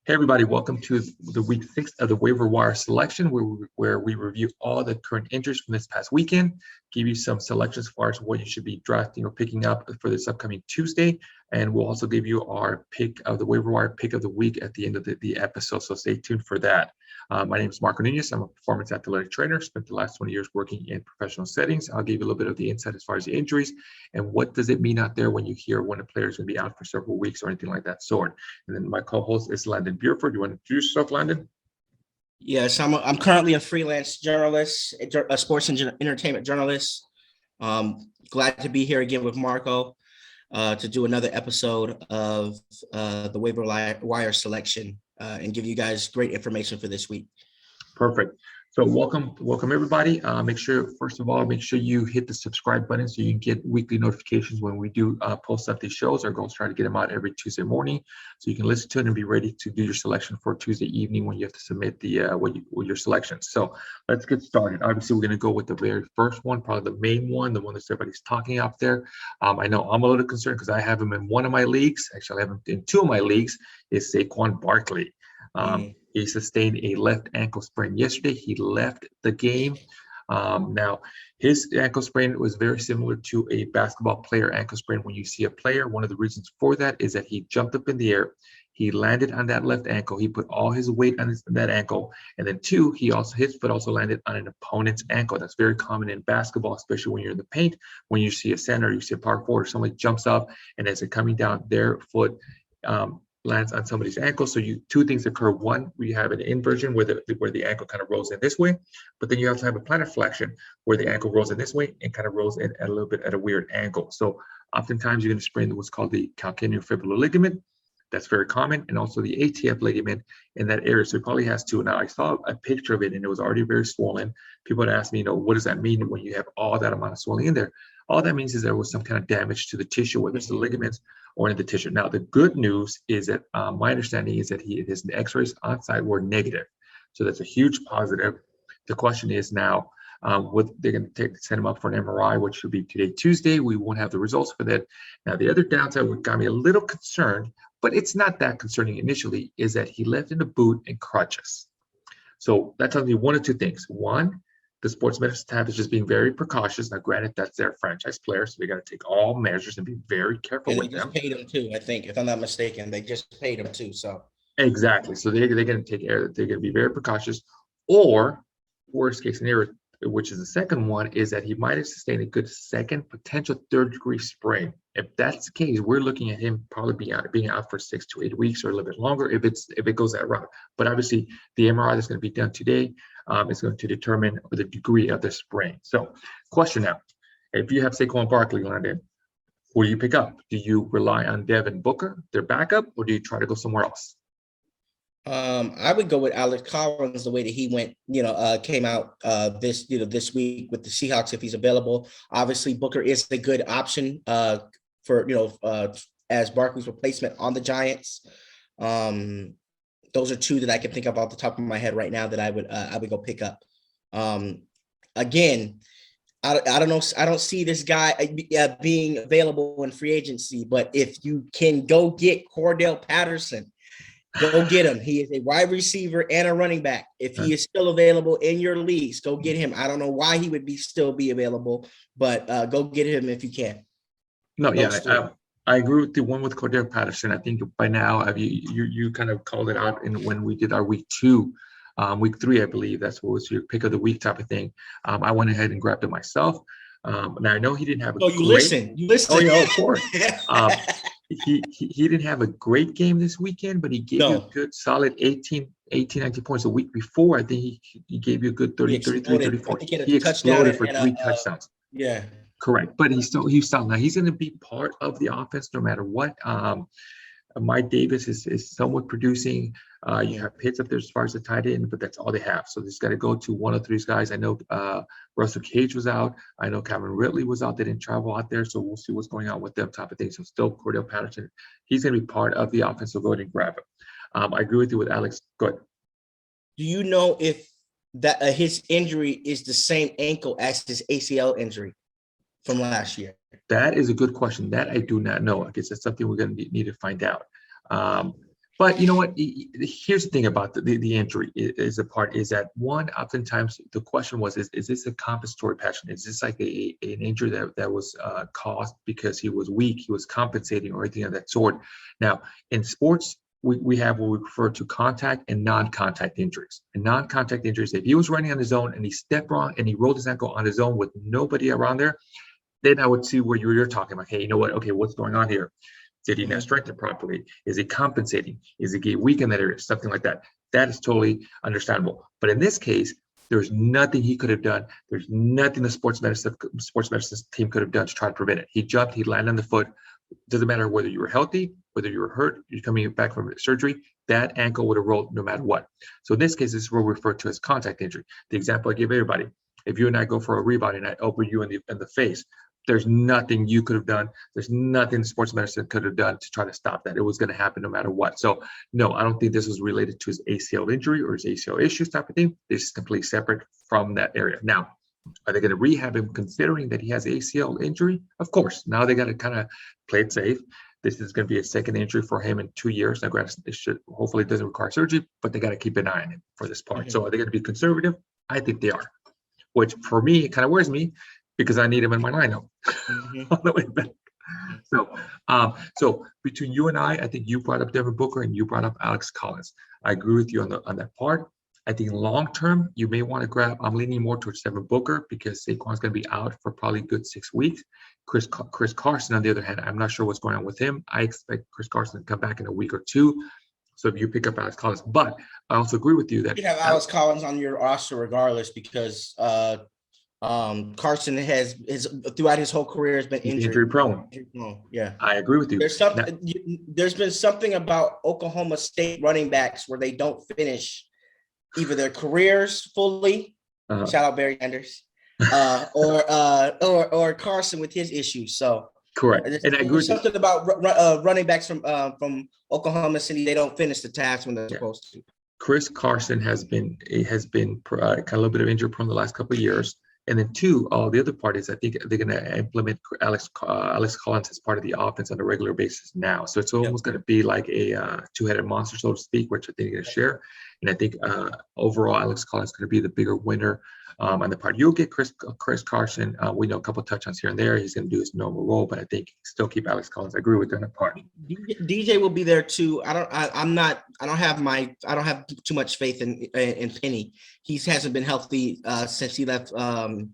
Hey everybody, welcome to the week 6 of the waiver wire selection, where we review all the current injuries from this past weekend, give you some selections as far as what you should be drafting or picking up for this upcoming Tuesday, and we'll also give you our pick of the waiver wire pick of the week at the end of the episode, so stay tuned for that. My name is Marco Nunez. I'm a performance athletic trainer, spent the last 20 years working in professional settings. I'll give you a little bit of the insight as far as the injuries and what does it mean out there when you hear when a player is going to be out for several weeks or anything like that sort. And then my co-host is Landon Buford. You want to introduce yourself, Landon? Yes, I'm currently a freelance journalist, a sports and entertainment journalist. Glad to be here again with Marco to do another episode of the waiver wire selection and give you guys great information for this week. Perfect. So welcome everybody. Make sure you hit the subscribe button so you can get weekly notifications when we do post up these shows. Our goal is try to get them out every Tuesday morning, so you can listen to it and be ready to do your selection for Tuesday evening when you have to submit the your selections. So let's get started. Obviously, we're going to go with the very first one, probably the main one, the one that everybody's talking out there. I know I'm a little concerned because I have him in one of my leagues. Actually, I have him in two of my leagues. Is Saquon Barkley. He sustained a left ankle sprain yesterday. He left the game. Now, his ankle sprain was very similar to a basketball player ankle sprain. When you see a player, one of the reasons for that is that he jumped up in the air. He landed on that left ankle. He put all his weight on that ankle. And then two, his foot also landed on an opponent's ankle. That's very common in basketball, especially when you're in the paint. When you see a center, you see a power forward, somebody jumps up, and as they're coming down, their foot lands on somebody's ankle. So two things occur. One, we have an inversion where the ankle kind of rolls in this way, but then you also have a plantar flexion where the ankle rolls in this way and kind of rolls in at a little bit at a weird angle. So oftentimes you're going to sprain what's called the calcaneofibular ligament. That's very common, and also the ATF ligament in that area. So he probably has two. Now I saw a picture of it and it was already very swollen. People would ask me, what does that mean when you have all that amount of swelling in there? All that means is there was some kind of damage to the tissue, whether it's the ligaments or in the tissue. Now, the good news is that my understanding is that his X-rays on site were negative. So that's a huge positive. The question is now, they're going to send him up for an MRI, which should be today, Tuesday. We won't have the results for that. Now, the other downside what got me a little concerned, but it's not that concerning initially, is that he left in a boot and crutches. So that tells me one of two things. One, the sports medicine staff is just being very precautious. Now, granted, that's their franchise player, so they got to take all measures and be very careful with them. They just paid him too, I think, if I'm not mistaken. They just paid him too. So exactly. So they're going to take care of it. They're going to be very precautious. Or worst case scenario, which is the second one, is that he might have sustained a good second, potential third-degree sprain. If that's the case, we're looking at him probably being out for 6 to 8 weeks or a little bit longer if it goes that route. But obviously, the MRI that's going to be done today is going to determine the degree of the sprain. So, question now: if you have Saquon Barkley landed, who do you pick up? Do you rely on Devin Booker, their backup, or do you try to go somewhere else? I would go with Alex Collins the way that he went, came out this week with the Seahawks if he's available. Obviously, Booker is a good option as Barkley's replacement on the Giants. Those are two that I can think of off the top of my head right now that I would go pick up. Again, I don't know. I don't see this guy being available in free agency, but if you can go get Cordell Patterson, go get him. He is a wide receiver and a running back. If he is still available in your leagues, go get him. I don't know why he would still be available, but go get him if you can. No, yeah, I agree with the one with Cordell Patterson. I think by now you kind of called it out when we did our week 3, I believe. That's what was your pick of the week type of thing. I went ahead and grabbed it myself. Now I know he didn't have a you listen. Oh yeah, of course. He didn't have a great game this weekend, but he gave you a good solid 18, 19 points. A week before, I think he gave you a good 30, 33, 34. He exploded for 3 touchdowns. Yeah. Correct. But he's still now he's going to be part of the offense no matter what. Mike Davis is somewhat producing. You have Pitts up there as far as the tight end, but that's all they have. So they just got to go to one of these guys. I know Russell Cage was out. I know Calvin Ridley was out. They didn't travel out there, so we'll see what's going on with them type of thing. So still Cordell Patterson, he's going to be part of the offense. So go ahead and grab him. I agree with you with Alex. Go ahead. Do you know if that his injury is the same ankle as his ACL injury from last year? That is a good question. That I do not know. I guess that's something we're going to need to find out. But you know what? Here's the thing about the injury is that one, oftentimes the question was, is this a compensatory passion? Is this like an injury that was caused because he was weak, he was compensating, or anything of that sort? Now, in sports, we have what we refer to contact and non-contact injuries. And non-contact injuries, if he was running on his own and he stepped wrong and he rolled his ankle on his own with nobody around there, then I would see where you're talking about, hey, you know what? Okay, what's going on here? Did he not strengthen properly? Is he compensating? Is he getting weak in that area? Something like that. That is totally understandable. But in this case, there's nothing he could have done. There's nothing the sports medicine team could have done to try to prevent it. He jumped, he landed on the foot. Doesn't matter whether you were healthy, whether you were hurt, you're coming back from surgery, that ankle would have rolled no matter what. So in this case, this is what we refer to as contact injury. The example I give everybody, if you and I go for a rebound and I elbow you in the face, there's nothing you could have done. There's nothing sports medicine could have done to try to stop that. It was going to happen no matter what. So no, I don't think this was related to his ACL injury or his ACL issues type of thing. This is completely separate from that area. Now, are they going to rehab him considering that he has ACL injury? Of course. Now they got to kind of play it safe. This is going to be a second injury for him in 2 years. Now, granted, it should hopefully it doesn't require surgery, but they got to keep an eye on him for this part. So are they going to be conservative? I think they are, which for me, it kind of worries me, because I need him in my lineup on the way back. So between you and I think you brought up Devin Booker and you brought up Alex Collins. I agree with you on that part. I think long term, you may want to grab. I'm leaning more towards Devin Booker because Saquon's going to be out for probably a good 6 weeks. Chris Carson, on the other hand, I'm not sure what's going on with him. I expect Chris Carson to come back in a week or two. So if you pick up Alex Collins, but I also agree with you that you have Alex Collins on your roster regardless because Carson has throughout his whole career has been injury prone. Yeah, I agree with you. There's been something about Oklahoma State running backs where they don't finish either their careers fully. Shout out Barry Sanders, or Carson with his issues. So correct. And I agree. Something about running backs from Oklahoma City, they don't finish the task when they're supposed to. Chris Carson has been kind of a little bit of injury prone the last couple of years. And then two, the other part is I think they're going to implement Alex Collins as part of the offense on a regular basis now. So it's almost going to be like a two-headed monster, so to speak, which I think they're going to share. And I think overall, Alex Collins is going to be the bigger winner on the part. You'll get Chris Carson. We know a couple of touchdowns here and there. He's going to do his normal role, but I think still keep Alex Collins. I agree with that part. DJ will be there too. I don't have too much faith in Penny. He hasn't been healthy since he left San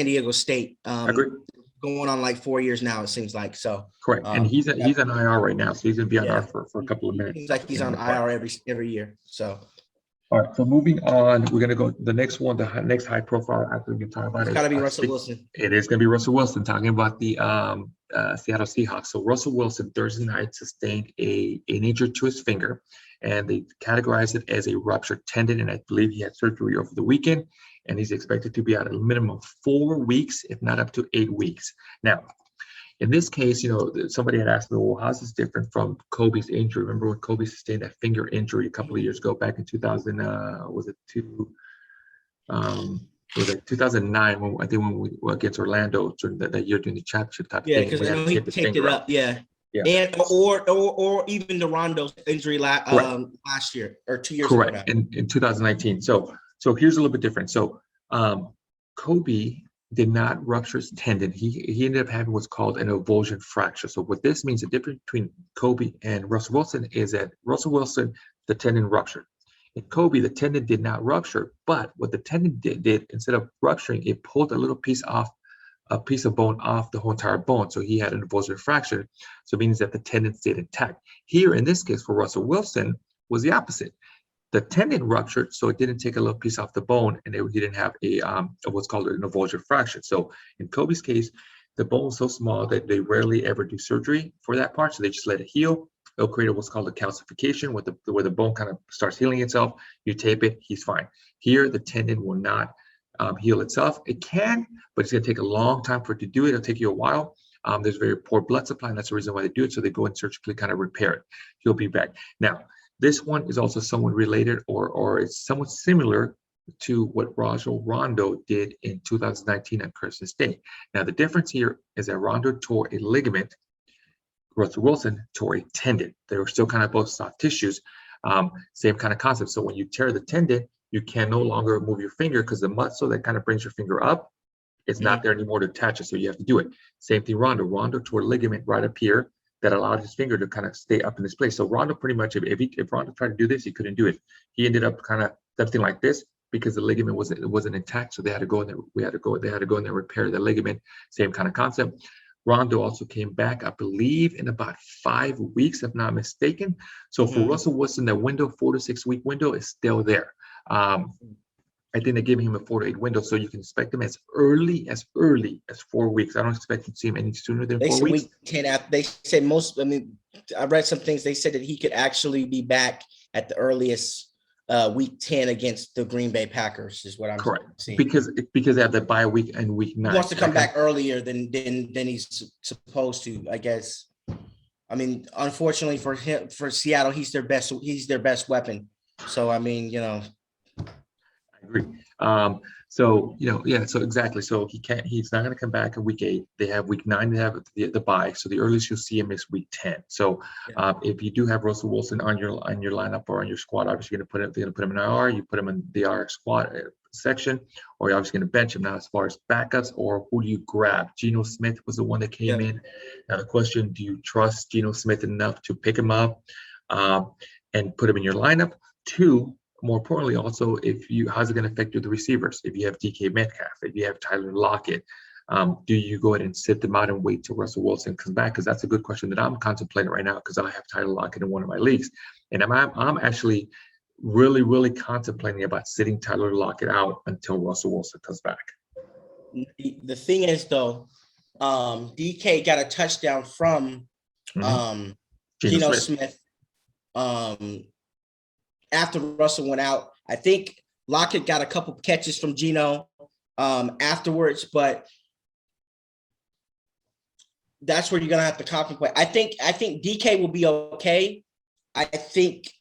Diego State. Agree. Going on like 4 years now, it seems like. So correct. And he's on IR right now, so he's going to be on IR for a couple of minutes. Seems like he's on IR every year. So. All right, so moving on, we're going to go the next one, the next high profile after we can talk about it. It's got to be Russell Wilson. It is going to be Russell Wilson, talking about the Seattle Seahawks. So Russell Wilson Thursday night sustained an injury to his finger, and they categorized it as a ruptured tendon, and I believe he had surgery over the weekend, and he's expected to be out a minimum of 4 weeks, if not up to 8 weeks. Now, in this case, somebody had asked me, well, how's this different from Kobe's injury? Remember when Kobe sustained that finger injury a couple of years ago, back in 2000, was it 2009, when we were against Orlando during that year during the championship type of thing. Yeah, because he taped it up. Yeah. And or even the Rondo injury last year or 2 years ago. Correct. In 2019. So here's a little bit different. So Kobe did not rupture his tendon. He ended up having what's called an avulsion fracture. So what this means, the difference between Kobe and Russell Wilson is that Russell Wilson, the tendon ruptured. In Kobe, the tendon did not rupture, but what the tendon did instead of rupturing, it pulled a piece of bone off the whole entire bone. So he had an avulsion fracture. So it means that the tendon stayed intact. Here, in this case, for Russell Wilson, was the opposite. The tendon ruptured, so it didn't take a little piece off the bone, and he didn't have a what's called an avulsion fracture. So in Kobe's case, the bone was so small that they rarely ever do surgery for that part, so they just let it heal. It'll create what's called a calcification, where the bone kind of starts healing itself. You tape it, he's fine. Here, the tendon will not heal itself. It can, but it's going to take a long time for it to do it. It'll take you a while. There's very poor blood supply, and that's the reason why they do it. So they go and surgically kind of repair it. He'll be back. Now, this one is also somewhat related, or it's somewhat similar to what Rajon Rondo did in 2019 on Christmas Day. Now, the difference here is that Rondo tore a ligament Russell Wilson tore a tendon. They were still kind of both soft tissues, same kind of concept. So when you tear the tendon, you can no longer move your finger because the muscle that kind of brings your finger up, it's not there anymore to attach it. So you have to do it. Same thing, Rondo. Rondo tore a ligament right up here that allowed his finger to kind of stay up in this place. So Rondo pretty much, if Rondo tried to do this, he couldn't do it. He ended up kind of something like this because the ligament wasn't intact. So they had to go in there. They had to go in there and repair the ligament. Same kind of concept. Rondo also came back, I believe, in about 5 weeks, if not mistaken. So for Russell Wilson, that window, 4 to 6 week window, is still there. I think they gave him a 4 to 8 window, so you can expect him as early as 4 weeks. I don't expect you to see him any sooner than 4 weeks. Week 10 after, they said most. I mean, I read some things. They said that he could actually be back at the earliest week 10 against the Green Bay Packers, is what I'm seeing. Because they have the bye week and week 9. He wants to come back earlier than he's supposed to, I guess. I mean, unfortunately for him, for Seattle, he's their best weapon. So I mean, I agree. So exactly. So he's not going to come back in week 8. They have week 9, they have the bye. So the earliest you'll see him is week 10. So if you do have Russell Wilson on your lineup or on your squad, obviously they're going to put him in IR. You put him in the IR squad section, or you're obviously going to bench him. Now, as far as backups, or who do you grab? Geno Smith was the one that came in. Now the question: do you trust Geno Smith enough to pick him up and put him in your lineup? 2, more importantly, also, how's it going to affect the receivers? If you have DK Metcalf, if you have Tyler Lockett, do you go ahead and sit them out and wait till Russell Wilson comes back? Because that's a good question that I'm contemplating right now, because I have Tyler Lockett in one of my leagues, and I'm actually really, really contemplating about sitting Tyler Lockett out until Russell Wilson comes back. The thing is, though, DK got a touchdown from Geno Smith. After Russell went out, I think Lockett got a couple catches from Geno afterwards, but that's where you're gonna have to contemplate. I think DK will be okay. I think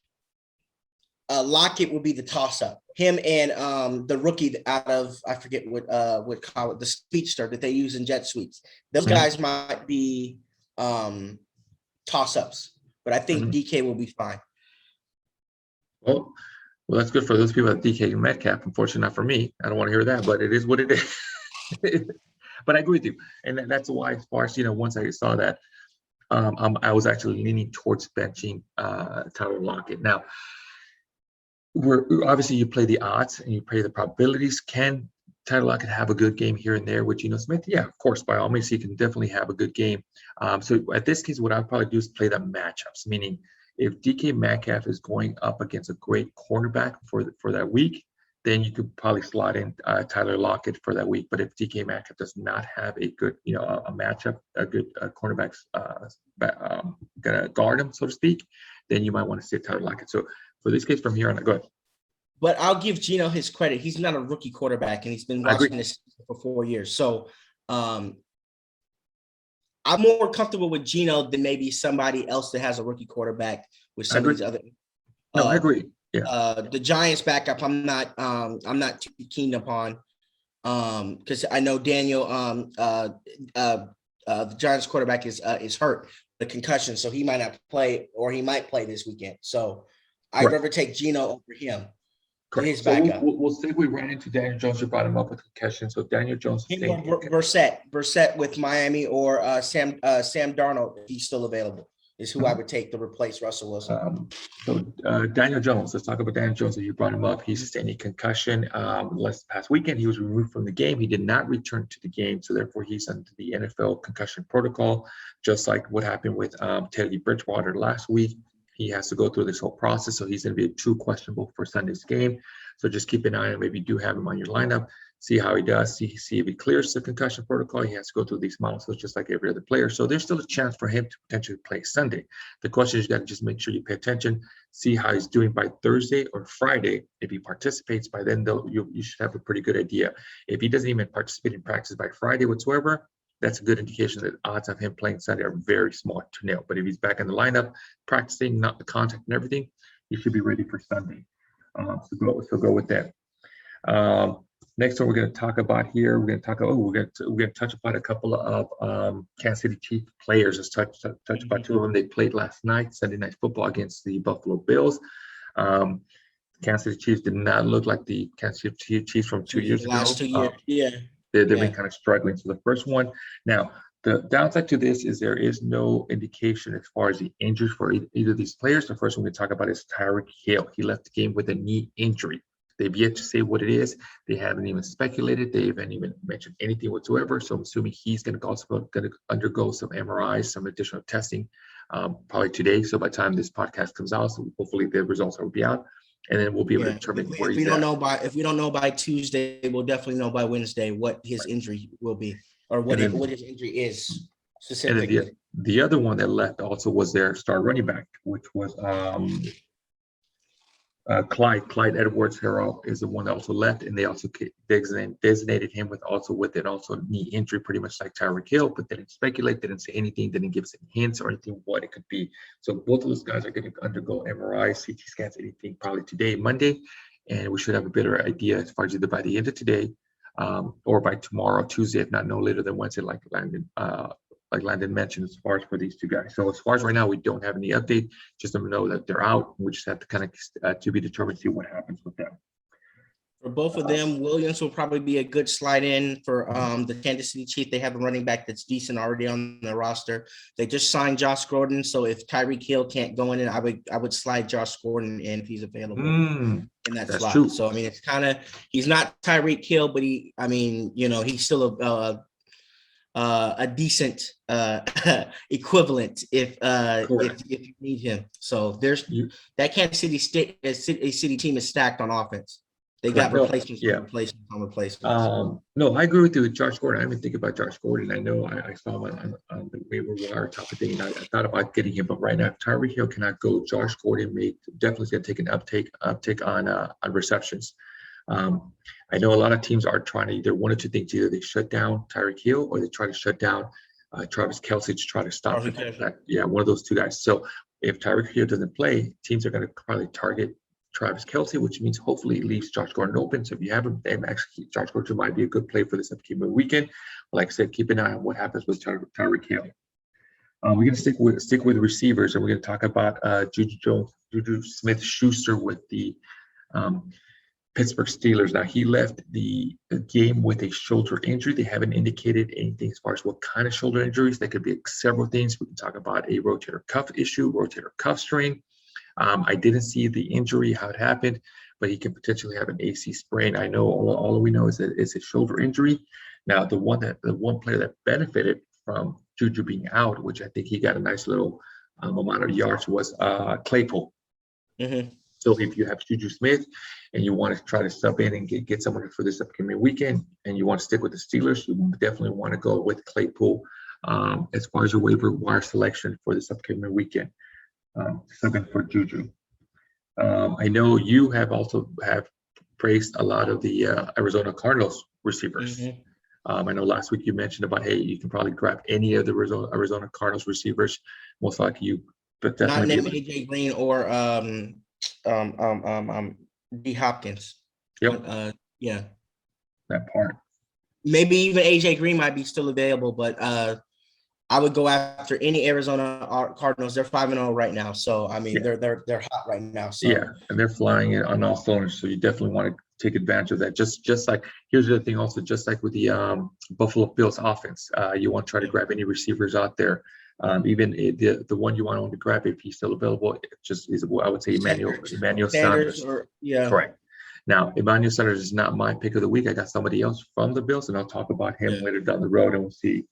Lockett will be the toss-up. Him and the rookie out of, I forget what college, the speedster that they use in jet suites. Those guys might be toss-ups, but I think DK will be fine. Well, that's good for those people at DK Metcalf. Unfortunately, not for me. I don't want to hear that, but it is what it is. But I agree with you, and that's why, as far as once I saw that, I was actually leaning towards benching Tyler Lockett. Now, obviously you play the odds and you play the probabilities. Can Tyler Lockett have a good game here and there with Geno Smith? Yeah, of course, by all means, he can definitely have a good game. So at this case, what I'd probably do is play the matchups, meaning if DK Metcalf is going up against a great cornerback for that week, then you could probably slot in Tyler Lockett for that week. But if DK Metcalf does not have a good, a matchup, a good cornerback's gonna guard him, so to speak, then you might want to sit Tyler Lockett. So for this case, from here on, go ahead. But I'll give Geno his credit. He's not a rookie quarterback, and he's been watching this for 4 years. So I'm more comfortable with Geno than maybe somebody else that has a rookie quarterback with some of these other. No, I agree. Yeah. The Giants backup, I'm not too keen upon, because I know Daniel, the Giants quarterback is hurt, the concussion, so he might not play, or he might play this weekend. So I'd rather take Geno over him. His backup. We'll say we ran into Daniel Jones. You brought him up with concussion, so Daniel Jones. Brissett with Miami, or Sam Darnold, if he's still available, is who I would take to replace Russell Wilson. Daniel Jones. Let's talk about Daniel Jones. You brought him up. He sustained a concussion last past weekend. He was removed from the game. He did not return to the game, so therefore he's under the NFL concussion protocol, just like what happened with Teddy Bridgewater last week. He has to go through this whole process, so he's going to be true questionable for Sunday's game. So just keep an eye on, maybe do have him on your lineup, see how he does, see if he clears the concussion protocol. He has to go through these milestones just like every other player. So there's still a chance for him to potentially play Sunday. The question is, you got to just make sure you pay attention, see how he's doing by Thursday or Friday. If he participates by then, you should have a pretty good idea. If he doesn't even participate in practice by Friday whatsoever, that's a good indication that odds of him playing Sunday are very small to nil. But if he's back in the lineup, practicing, not the contact and everything, he should be ready for Sunday. So go with that. Next one we're going to talk about here, we're going to talk. We're going to touch upon a couple of Kansas City Chiefs players. Let's touch about two of them. They played last night, Sunday Night Football against the Buffalo Bills. Kansas City Chiefs did not look like the Kansas City Chiefs from 2 years ago. Last 2 years, yeah. They've been kind of struggling. So the first one. Now, the downside to this is there is no indication as far as the injuries for either of these players. The first one we're going to talk about is Tyreek Hill. He left the game with a knee injury. They've yet to say what it is. They haven't even speculated. They haven't even mentioned anything whatsoever. So I'm assuming he's going to undergo some MRIs, some additional testing, probably today. So by the time this podcast comes out, so hopefully the results will be out, and then we'll be able to determine where he's at. If we don't know by Tuesday, we'll definitely know by Wednesday what his injury will be, or what his injury is specifically. And the other one that left also was their star running back, which was Clyde Edwards-Helaire is the one that also left, and they also designated him with a knee injury, pretty much like Tyreek Hill, but they didn't speculate, they didn't say anything, they didn't give us any hints or anything what it could be. So both of those guys are going to undergo MRI, CT scans, anything probably today, Monday, and we should have a better idea as far as either by the end of today or by tomorrow, Tuesday, if not no later than Wednesday, like Landon mentioned, as far as for these two guys. So as far as right now, we don't have any update. Just let them know that they're out. We just have to kind of to be determined, see what happens with them. For both of them, Williams will probably be a good slide in for the Kansas City Chiefs. They have a running back that's decent already on the roster. They just signed Josh Gordon, so if Tyreek Hill can't go in, I would slide Josh Gordon in if he's available in that slot. True. So I mean, it's kind of, he's not Tyreek Hill, but he's still a decent equivalent if you need him. So that Kansas City team is stacked on offense. They got replacements on replacements. No, I agree with you with Josh Gordon. I didn't think about Josh Gordon. I know I saw him on the waiver wire type of thing, and I thought about getting him, but right now, if Tyreek Hill cannot go, Josh Gordon definitely is going to take an uptick on receptions. I know a lot of teams are trying to either one or two things. Either they shut down Tyreek Hill or they try to shut down Travis Kelce to try to stop him. One of those two guys. So if Tyreek Hill doesn't play, teams are going to probably target Travis Kelce, which means hopefully it leaves Josh Gordon open. So if you have him, then actually Josh Gordon might be a good play for this upcoming weekend. Like I said, keep an eye on what happens with Tyreek Hill. We're going to stick with receivers, and we're going to talk about Juju Smith-Schuster with the Pittsburgh Steelers. Now, he left the game with a shoulder injury. They haven't indicated anything as far as what kind of shoulder injuries. There could be several things. We can talk about a rotator cuff issue, rotator cuff strain. I didn't see the injury, how it happened, but he can potentially have an AC sprain. I know all we know is that it's a shoulder injury. Now, the one player that benefited from Juju being out, which I think he got a nice little amount of yards, was Claypool. Mm-hmm. So if you have Juju Smith and you want to try to sub in and get someone for this upcoming weekend, and you want to stick with the Steelers, you definitely want to go with Claypool as far as your waiver wire selection for this upcoming weekend. Subbing for Juju. I know you have praised a lot of the Arizona Cardinals receivers. Mm-hmm. I know last week you mentioned about, hey, you can probably grab any of the Arizona Cardinals receivers. Most likely you, but definitely not AJ Green or D Hopkins. Yep. Yeah. That part. Maybe even AJ Green might be still available, but I would go after any Arizona Cardinals. They're 5-0 right now, so I mean they're hot right now. So yeah, and they're flying on all cylinders. So you definitely want to take advantage of that. Just like here's the other thing, also just like with the Buffalo Bills offense, you want to try to grab any receivers out there. Even the one you want to grab if he's still available, I would say Emmanuel Sanders. Correct. Now, Emmanuel Sanders is not my pick of the week. I got somebody else from the Bills, and I'll talk about him later down the road, and we'll see.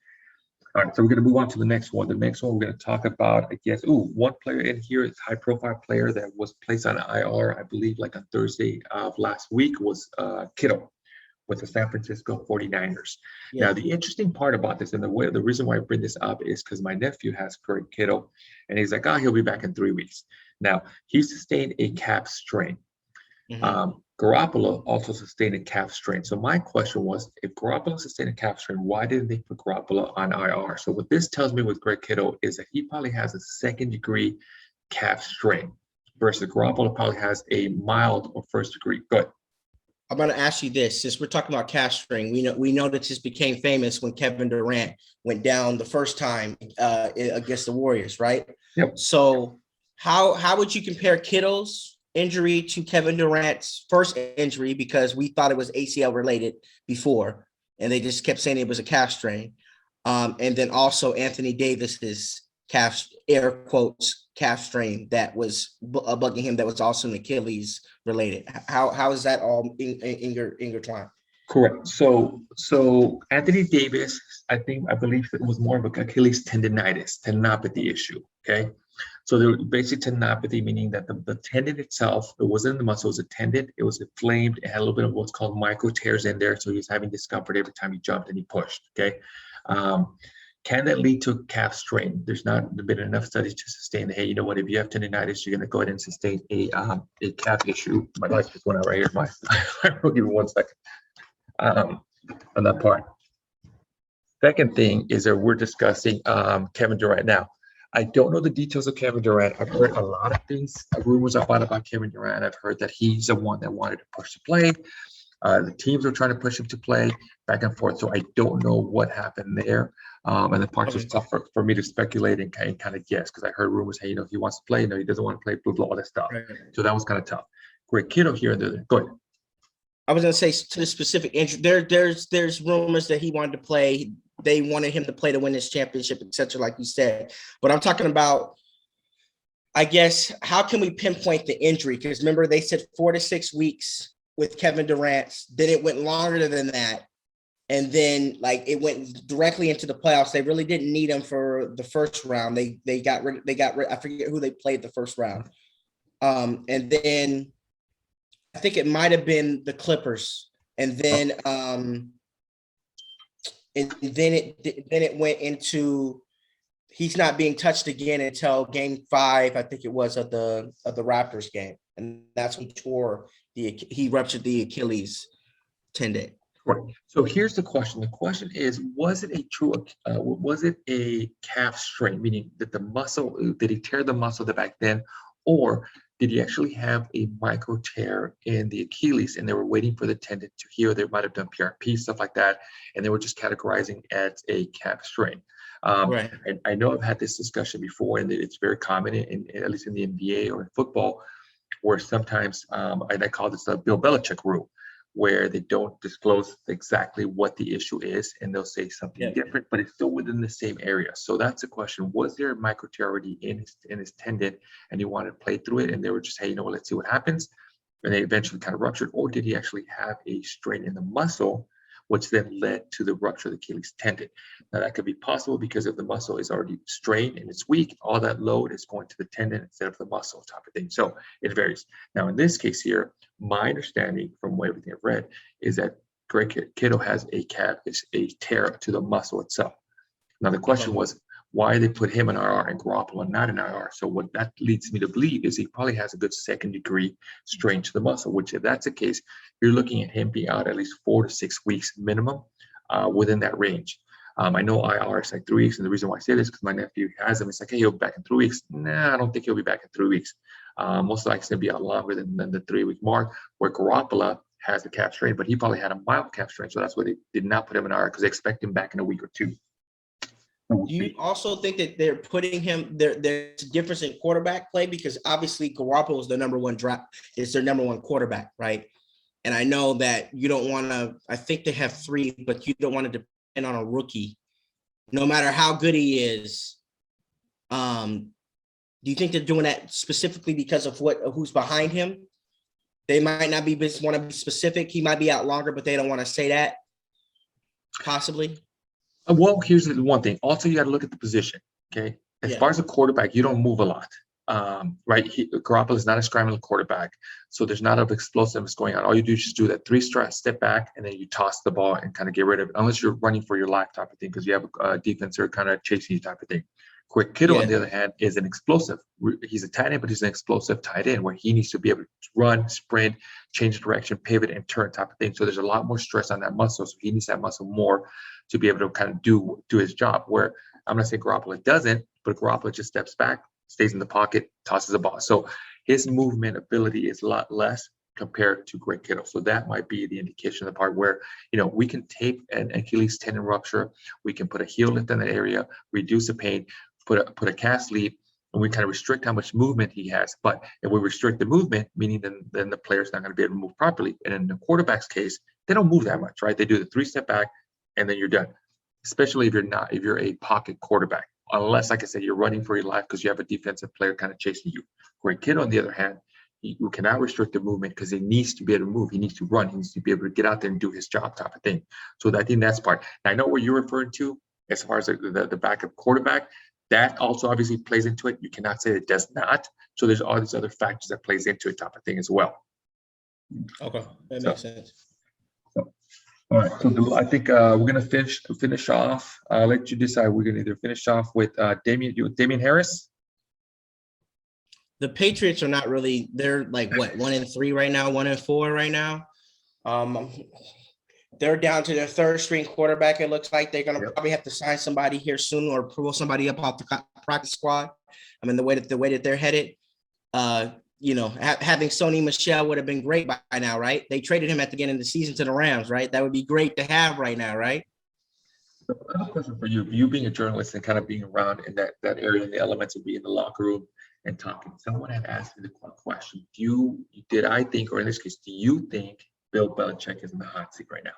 All right, so we're going to move on to the next one. The next one we're going to talk about, I guess, one player in here is a high-profile player that was placed on IR, I believe, like on Thursday of last week, was Kittle with the San Francisco 49ers. Yeah. Now, the interesting part about this, and the reason why I bring this up is because my nephew has Greg Kittle, and he's like, he'll be back in 3 weeks. Now, he sustained a calf strain. Mm-hmm. Garoppolo also sustained a calf strain. So my question was, if Garoppolo sustained a calf strain, why didn't they put Garoppolo on IR? So what this tells me with Greg Kittle is that he probably has a second-degree calf strain versus Garoppolo probably has a mild or first degree. Go ahead. I'm going to ask you this, since we're talking about calf strain, we know that this became famous when Kevin Durant went down the first time against the Warriors, right? Yep. So how would you compare Kittle's injury to Kevin Durant's first injury, because we thought it was ACL related before, and they just kept saying it was a calf strain, and then also Anthony Davis's calf, air quotes, calf strain that was bugging him, that was also an Achilles related. How is that all intertwined? Correct. So Anthony Davis, I believe it was more of a Achilles tendinopathy issue. Okay. So there was basic tendinopathy, meaning that the tendon itself, it wasn't in the muscle, it was a tendon, it was inflamed, it had a little bit of what's called micro tears in there. So he was having discomfort every time he jumped and he pushed. Okay. Can that lead to calf strain? There's not been enough studies to sustain that, hey, you know what, if you have tendinitis, you're going to go ahead and sustain a calf issue. My lights just went out right here. I'll give you 1 second on that part. Second thing is that we're discussing Kevin Durant. Now, I don't know the details of Kevin Durant. I've heard a lot of things, rumors about Kevin Durant. I've heard that he's the one that wanted to push to play. The teams were trying to push him to play back and forth. So I don't know what happened there. And the parts was tough for me to speculate and kind of guess, because I heard rumors, hey, he wants to play. No, he doesn't want to play, blah, blah, all that stuff. Right. So that was kind of tough. Greg Kittle here. Go ahead. I was going to say, to the specific injury, there's rumors that he wanted to play. They wanted him to play to win this championship, etc., like you said. But I'm talking about, I guess, how can we pinpoint the injury? Because remember, they said 4 to 6 weeks with Kevin Durant. Then it went longer than that. And then, like, it went directly into the playoffs. They really didn't need him for the first round. They got rid. I forget who they played the first round. And then I think it might have been the Clippers. And then it went into, he's not being touched again until game 5, I think it was, of the Raptors game. And that's when he ruptured the Achilles tendon. Right. So here's the question. The question is, was it a calf strain, meaning that the muscle, did he tear the muscle back then, or did he actually have a micro tear in the Achilles and they were waiting for the tendon to heal? They might have done PRP, stuff like that, and they were just categorizing as a calf strain. Right. I know I've had this discussion before, and it's very common in at least in the NBA or in football, where sometimes I call this the Bill Belichick rule, where they don't disclose exactly what the issue is, and they'll say something different, but it's still within the same area. So that's the question. Was there a micro tear already in his tendon, and he wanted to play through it, and they were just, hey, let's see what happens, and they eventually kind of ruptured, or did he actually have a strain in the muscle, which then led to the rupture of the Achilles tendon? Now, that could be possible because if the muscle is already strained and it's weak, all that load is going to the tendon instead of the muscle type of thing. So it varies. Now, in this case here, my understanding from everything I've read is that Greg Kittle has a tear to the muscle itself. Now, the question was, why they put him in IR and Garoppolo not in IR? So what that leads me to believe is he probably has a good second degree strain to the muscle, which if that's the case, you're looking at him being out at least 4 to 6 weeks minimum within that range. I know IR is like 3 weeks, and the reason why I say this is because my nephew has him. It's like, hey, he'll be back in 3 weeks. Nah, I don't think he'll be back in 3 weeks. Most likely it's going to be a lot longer than the 3-week mark, where Garoppolo has the calf strain, but he probably had a mild calf strain. So that's why they did not put him in IR, because they expect him back in a week or 2. Do you also think that they're putting him there? There's a difference in quarterback play, because obviously Garoppolo is their number one quarterback, right? And I know that you don't want to, I think they have 3, but you don't want to depend on a rookie, no matter how good he is. Do you think they're doing that specifically because of who's behind him? They might not want to be specific. He might be out longer, but they don't want to say that. Possibly. Well, here's the one thing. Also, you got to look at the position. Okay, as far as a quarterback, you don't move a lot, right? Garoppolo is not a scrambling quarterback, so there's not enough explosiveness going on. All you do is just do that 3-step step back, and then you toss the ball and kind of get rid of it, unless you're running for your life type of thing, because you have a defense kind of chasing you type of thing. Greg Kittle, on the other hand, is an explosive. He's a tight end, but he's an explosive tight end where he needs to be able to run, sprint, change direction, pivot, and turn type of thing. So there's a lot more stress on that muscle. So he needs that muscle more to be able to kind of do his job. Where I'm not saying Garoppolo doesn't, but Garoppolo just steps back, stays in the pocket, tosses the ball. So his movement ability is a lot less compared to Greg Kittle. So that might be the indication of the part where, we can tape an Achilles tendon rupture, we can put a heel lift in that area, reduce the pain, put a cast lead, and we kind of restrict how much movement he has. But if we restrict the movement, meaning then the player's not going to be able to move properly. And in the quarterback's case, they don't move that much, right? They do the 3-step back and then you're done. Especially if you're a pocket quarterback, unless, like I said, you're running for your life because you have a defensive player kind of chasing you. Greg Kittle, on the other hand, you cannot restrict the movement because he needs to be able to move. He needs to run. He needs to be able to get out there and do his job, type of thing. So I think that's part. Now, I know what you're referring to as far as the backup quarterback. That also obviously plays into it. You cannot say it does not. So there's all these other factors that plays into it, type of thing as well. Okay, that makes sense. All right. So I think we're gonna finish off. I'll let you decide. We're gonna either finish off with Damian Harris. The Patriots are not really. They're like what, 1-3 right now, 1-4 right now. They're down to their third string quarterback. It looks like they're going to probably have to sign somebody here soon or pull somebody up off the practice squad. I mean, the way that they're headed, having Sony Michel would have been great by now, right? They traded him at the beginning of the season to the Rams, right? That would be great to have right now, right? So I have a question for you. You being a journalist and kind of being around in that area, and the elements of being in the locker room and talking. Someone had asked me the question: did I think, or in this case, do you think Bill Belichick is in the hot seat right now?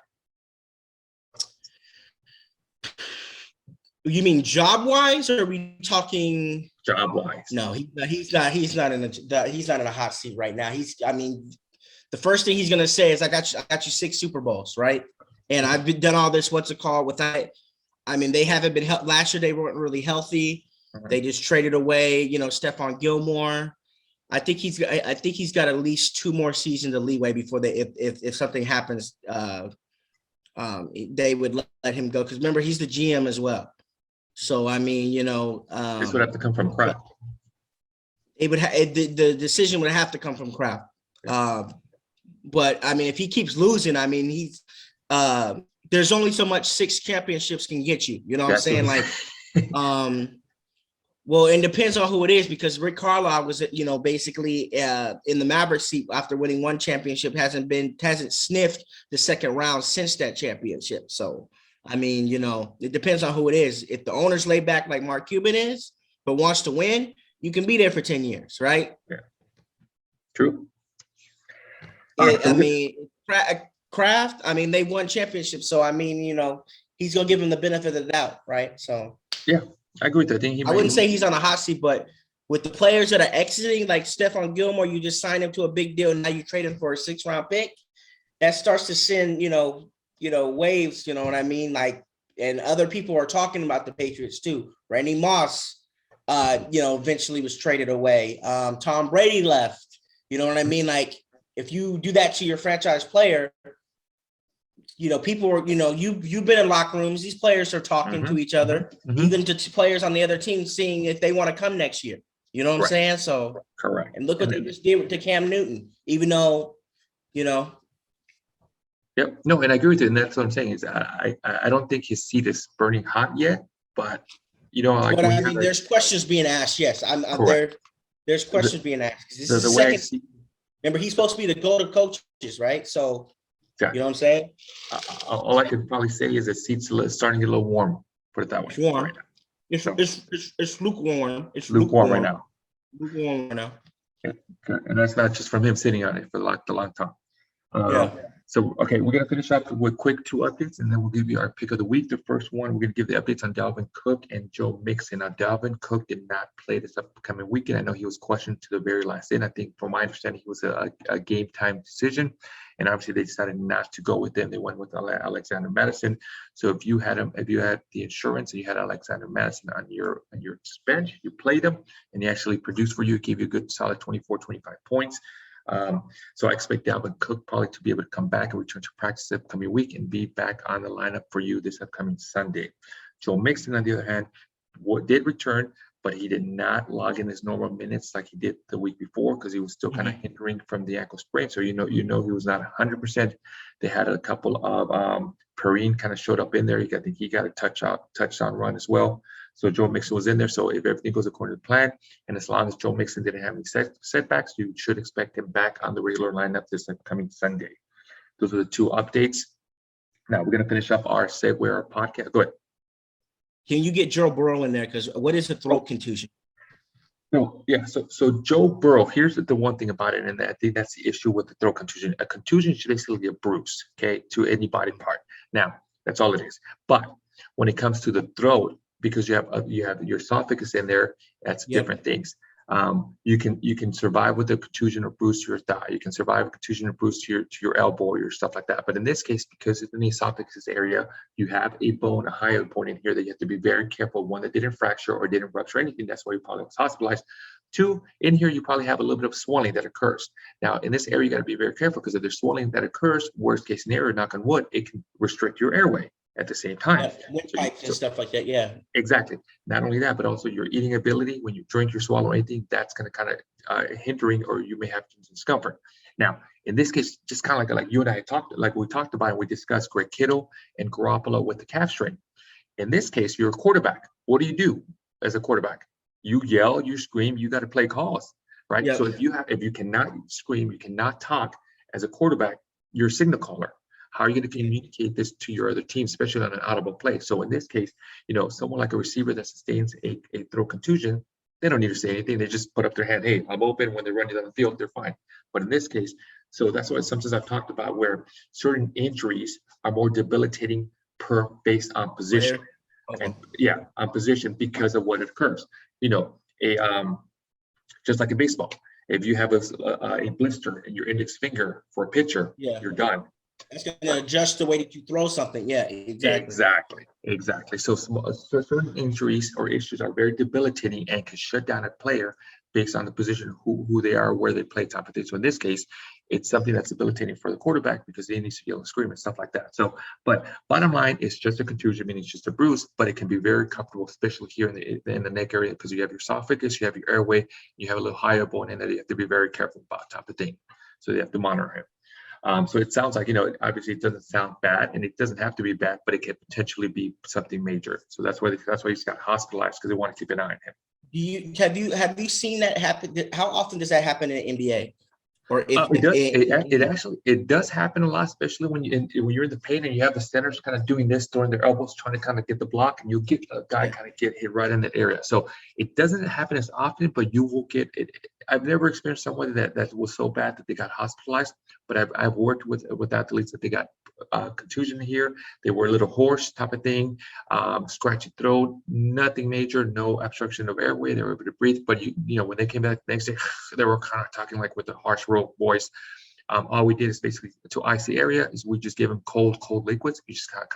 You mean job-wise, or are we talking job-wise? No, he's not in a hot seat right now. The first thing he's gonna say is, "I got you 6 Super Bowls, right?" And I've done all this. What's it called? They haven't been last year. They weren't really healthy. Mm-hmm. They just traded away, Stephon Gilmore. I think he's got at least 2 more seasons of leeway before if something happens, they would let him go. Because remember, he's the GM as well. So this would have to come from Kraft. It would the decision would have to come from Kraft. But if he keeps losing, he's there's only so much 6 championships can get you. You know what I'm saying? Well, it depends on who it is, because Rick Carlisle was, basically in the Maverick seat after winning 1 championship, hasn't sniffed the second round since that championship. So, it depends on who it is. If the owner's laid back like Mark Cuban is, but wants to win, you can be there for 10 years, right? Yeah. True. Kraft, they won championships. So, he's going to give him the benefit of the doubt, right? So, yeah. I agree with that. I wouldn't say he's on a hot seat, but with the players that are exiting, like Stephon Gilmore, you just signed him to a big deal. Now you trade him for a 6th-round pick. That starts to send, waves. You know what I mean? Like, and other people are talking about the Patriots too. Randy Moss, eventually was traded away. Tom Brady left. You know what I mean? Like, if you do that to your franchise player, people are, you've been in locker rooms. These players are talking to each other, even to players on the other team, seeing if they want to come next year. You know what I'm saying? So, correct. And look what they just did to Cam Newton, even though, Yep. No, and I agree with you. And that's what I'm saying is I don't think his seat is burning hot yet, but, there's questions being asked. Yes. There's questions being asked. This is the second. Remember, he's supposed to be the go-to coaches, right? So, yeah. You know what I'm saying? All I could probably say is the seat's starting to get a little warm. Put it that way. It's warm. Right now. It's lukewarm. It's lukewarm right now. Lukewarm right now. Okay. And that's not just from him sitting on it for the long time. So, okay, we're going to finish up with quick 2 updates, and then we'll give you our pick of the week. The first one, we're going to give the updates on Dalvin Cook and Joe Mixon. Now, Dalvin Cook did not play this upcoming weekend. I know he was questioned to the very last end. I think, from my understanding, he was a game time decision, and obviously they decided not to go with him. They went with Alexander Madison. So if you had the insurance and you had Alexander Madison on your bench, you played him, and he actually produced for you, gave you a good solid 24, 25 points. So I expect Dalvin Cook probably to be able to come back and return to practice this upcoming week and be back on the lineup for you this upcoming Sunday. Joe Mixon, on the other hand, did return, but he did not log in his normal minutes like he did the week before, because he was still kind of hindering from the ankle sprain. So he was not 100%. They had a couple of Perrine kind of showed up in there. I think he got a touchdown run as well. So Joe Mixon was in there. So if everything goes according to plan, and as long as Joe Mixon didn't have any setbacks, you should expect him back on the regular lineup this upcoming Sunday. Those are the two updates. Now we're going to finish up our segue, our podcast. Go ahead. Can you get Joe Burrow in there? Because what is a throat contusion? No, yeah. So Joe Burrow, here's the one thing about it, and I think that's the issue with the throat contusion. A contusion is basically a bruise, okay, to any body part. Now, that's all it is. But when it comes to the throat, because you have your esophagus in there, that's different things. You can survive with a contusion or bruise to your thigh. You can survive a contusion or bruise to your elbow or your stuff like that. But in this case, because it's in the esophagus area, you have a bone, a higher bone in here that you have to be very careful. One that didn't fracture or didn't rupture anything. That's why you probably was hospitalized. Two, in here you probably have a little bit of swelling that occurs. Now, in this area, you got to be very careful because if there's swelling that occurs, worst case scenario, knock on wood, it can restrict your airway at the same time. Windpipes and stuff like that, yeah. Exactly. Not only that, but also your eating ability. When you drink, you swallow anything, that's going to kind of hindering, or you may have discomfort. Now, in this case, just kind of like you and I talked, like we talked about, and we discussed Greg Kittle and Garoppolo with the calf strain. In this case, you're a quarterback. What do you do as a quarterback? You yell, you scream, you got to play calls, right? Yep. So if you cannot scream, you cannot talk as a quarterback, you're a signal caller. How are you going to communicate this to your other team, especially on an audible play? So in this case, someone like a receiver that sustains a throat contusion, they don't need to say anything. They just put up their hand. Hey, I'm open. When they're running down the field, they're fine. But in this case, so that's why sometimes I've talked about where certain injuries are more debilitating based on position. Okay. And on position because of what occurs. Just like in baseball, if you have a blister in your index finger for a pitcher, you're done. It's going to adjust the way that you throw something. Yeah, exactly. Exactly. So certain injuries or issues are very debilitating and can shut down a player based on the position, who they are, where they play, type of thing. So in this case, it's something that's debilitating for the quarterback because they need to yell and scream and stuff like that. So, but bottom line, it's just a contusion, meaning it's just a bruise, but it can be very comfortable, especially here in the neck area, because you have your esophagus, you have your airway, you have a little higher bone in that you have to be very careful about, type of thing. So you have to monitor him. So it sounds like, obviously it doesn't sound bad, and it doesn't have to be bad, but it can potentially be something major. So that's why he's got hospitalized, because they want to keep an eye on him. Have you seen that happen? How often does that happen in the NBA? Or it does happen a lot, especially when you're in the paint and you have the centers kind of doing this, throwing their elbows, trying to kind of get the block, and you get a guy kind of get hit right in that area. So it doesn't happen as often, but you will get it. I've never experienced someone that was so bad that they got hospitalized, but I've worked with athletes that they got contusion here. They were a little hoarse, type of thing, scratchy throat, nothing major, no obstruction of airway. They were able to breathe, but when they came back the next day, they were kind of talking like with a harsh voice. All we did is basically, to ice the area, is we just gave them cold liquids. You just kind of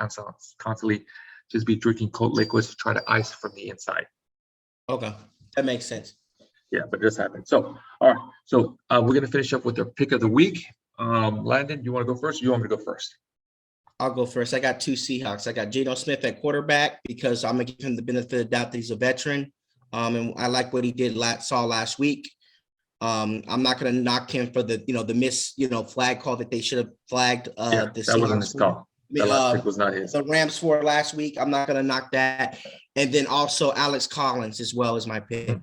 constantly just be drinking cold liquids to try to ice from the inside. Okay, that makes sense. Yeah, but it just happened. So, all right. So we're going to finish up with our pick of the week. Landon, you want to go first, or you want me to go first? I'll go first. I got two Seahawks. I got Geno Smith at quarterback because I'm going to give him the benefit of the doubt that he's a veteran. And I like what he did last week. I'm not going to knock him for the miss, flag call that they should have flagged. That wasn't his call. The last pick was not his. The Rams for last week. I'm not going to knock that. And then also Alex Collins as well as my pick.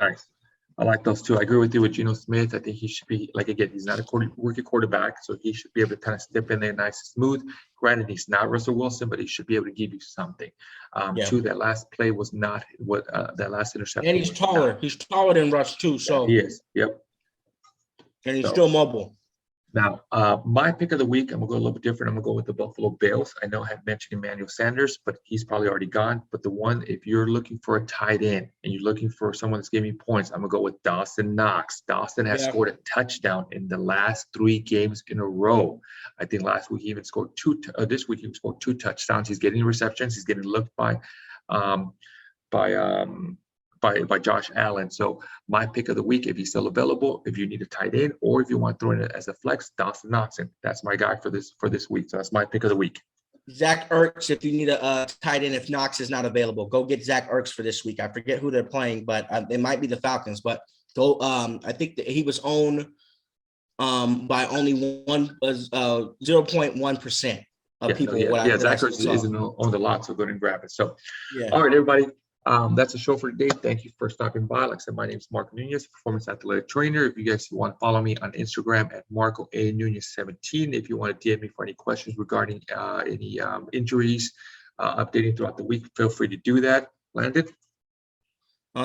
Nice. I like those two. I agree with you with Geno Smith. I think he should be, like, again, he's not a rookie quarterback, so he should be able to kind of step in there nice and smooth. Granted, he's not Russell Wilson, but he should be able to give you something. Two, that last play was not what that last interception. And he's taller. He's taller than Russ too. So he is. Yep. And he's still mobile. Now, my pick of the week, I'm going to go a little bit different. I'm going to go with the Buffalo Bills. I know I have mentioned Emmanuel Sanders, but he's probably already gone. But the one, if you're looking for a tight end and you're looking for someone that's giving me points, I'm going to go with Dawson Knox. Dawson has scored a touchdown in the last 3 games in a row. I think last week he even scored this week he scored 2 touchdowns. He's getting receptions. He's getting looked by Josh Allen. So my pick of the week, if he's still available, if you need a tight end, or if you want to throw in it as a flex, Dawson Knox. That's my guy for this week. So that's my pick of the week. Zach Ertz, if you need a tight end, if Knox is not available, go get Zach Ertz for this week. I forget who they're playing, but it might be the Falcons. But go. I think that he was owned by only 0.1%. of people. What Yeah, what I Zach Ertz saw. isn't on the lot, so go ahead and grab it. So, Yeah. all right, everybody. That's the show for today. Thank you for stopping by. Like I said, my name is Marco Nunez, performance athletic trainer. If you guys want to follow me on Instagram at Marco A Nunez 17. If you want to DM me for any questions regarding any injuries, updating throughout the week, feel free to do that. Landon.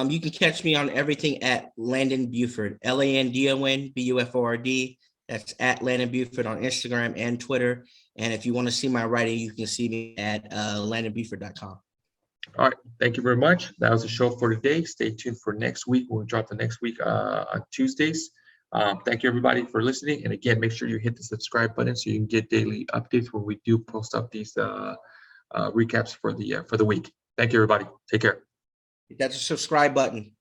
You can catch me on everything at Landon Buford, LANDON BUFORD. That's at Landon Buford on Instagram and Twitter. And if you want to see my writing, you can see me at LandonBuford.com. All right. Thank you very much. That was the show for today. Stay tuned for next week. We'll drop the next week on Tuesdays. Thank you, everybody, for listening. And again, make sure you hit the subscribe button so you can get daily updates when we do post up these recaps for the week. Thank you, everybody. Take care. That's a subscribe button.